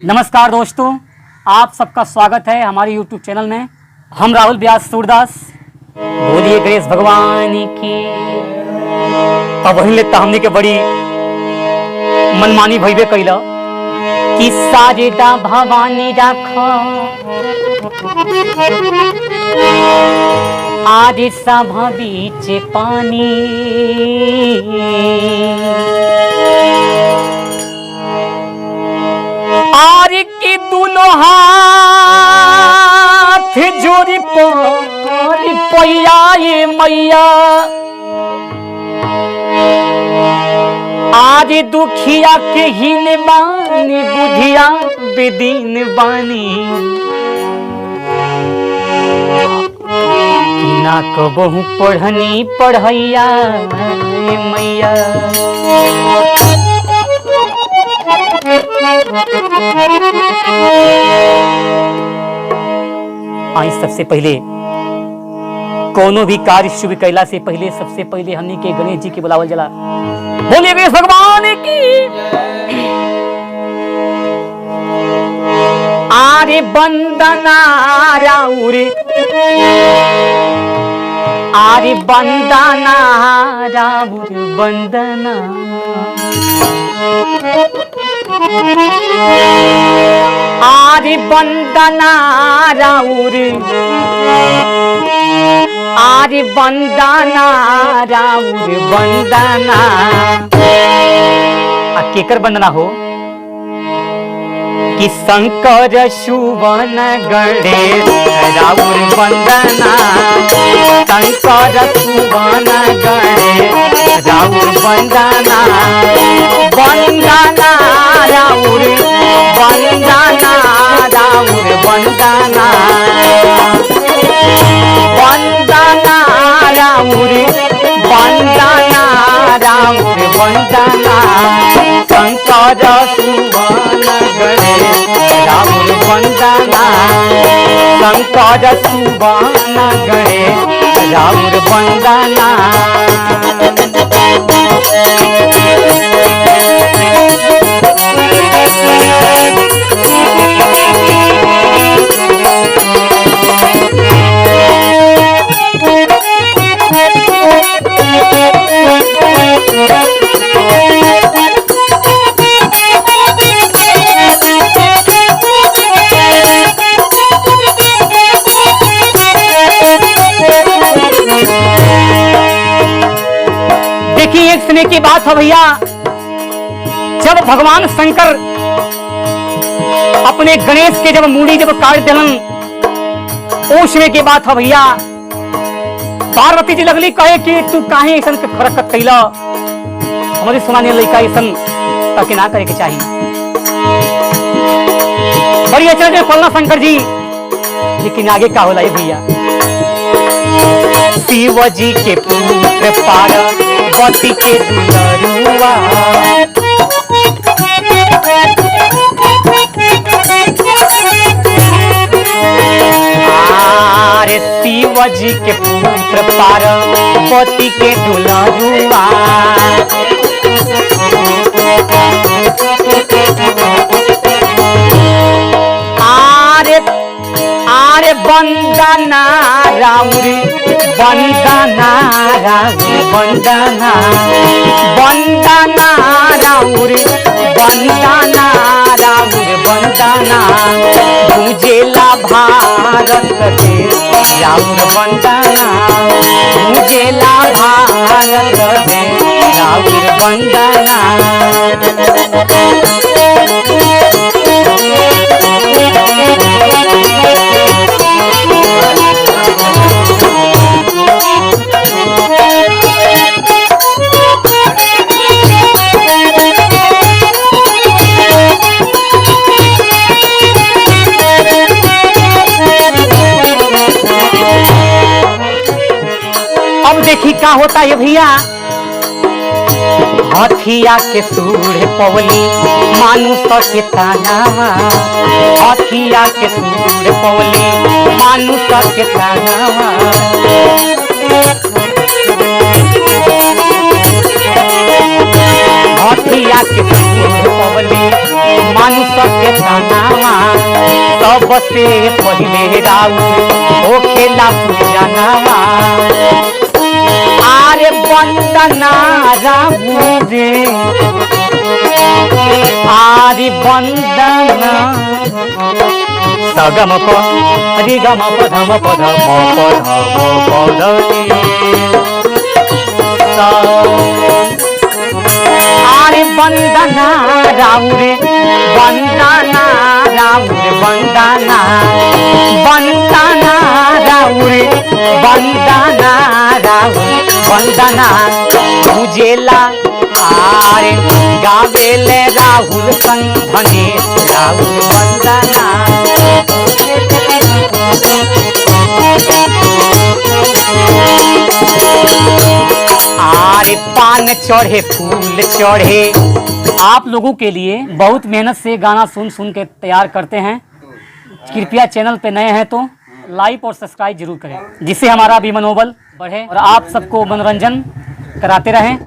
नमस्कार दोस्तों, आप सबका स्वागत है हमारे YouTube चैनल में। हम राहुल व्यास सूरदास। बोलिए गणेश भगवान की। अब वही लेता हमने के बड़ी मनमानी भइबे कैला कि साजेदा भवानी राख आज सभा बीच पानी। आर की दोनों हाथ जोड़ी पैया ये मैया आज दुखिया के हीन बानी बुधिया बेदीन बानी ना कबहू पढ़नी पढ़ैया मैया। आई सबसे पहले कोनो भी कार्य शुभ कैला से पहले सबसे पहले हमनी के गणेश जी के बुलावल जला। बोलिए गणेश भगवान की। आरे बंदना राउर आरे बंदना राउर बंदना आरे बंदना राउर आरे बंदना राउर बंदना। केकर बंदना हो कि शंकर सुवन गणेश राउर बंदना। शंकर सुवन गणेश राउर बंदना। बंदना राउर बंदना राउर बंदना। बंदना राउर बंदना राउर बंदना। शंकर सुवन गणेश राउर बंदना। शंकर सुवन गणेश राउर बंदना। देखिए, एक समय की बात है भैया, जब भगवान शंकर अपने गणेश के जब मूड़ी जब काट दिलन, उस समय की बात है भैया, पार्वती जी लगली कहे कि तू काहे ऐसा फरक कैला। हमारी सुनाने लड़का ऐसा तक ना करे के चाहिए। बड़ी अच्छा से फलना शंकर जी, लेकिन आगे का होला भैया। शिव जी के पुत्र पार्वती के दुलरुआ। आरे शिव जी के पुत्र पार्वती के दुलरुआ। आरे बंदना राउर बंदना राउर बंदना। बंदना राउर बंदना राउर बंदना। पूजेला भारत देश राउर बंदना। पूजेला भारत देश राउर बंदना। अब देखी क्या होता है भैया। हथिया के सूर पवली मानुष के तानावा। हथिया के सूर पवली मानुष के तानावा। हथिया के सूर पवली मानुष के तनावा सबसे पहिले राउर हो खेला पूजनावा आरे वंदना राउर रे आरे वंदना सगम प रि गम प धम प ध म प ध आरे वंदना राउर वंदना राउर वंदना वंदना राउर वंदना राउर वंदना पूजेला आरे गावेले राहुल संघने राहुल वंदना आरे पान चढ़े फूल चढ़े। आप लोगों के लिए बहुत मेहनत से गाना सुन सुन के तैयार करते हैं। कृपया चैनल पे नए हैं तो लाइक और सब्सक्राइब जरूर करें, जिससे हमारा भी मनोबल बढ़े और आप सबको मनोरंजन कराते रहें।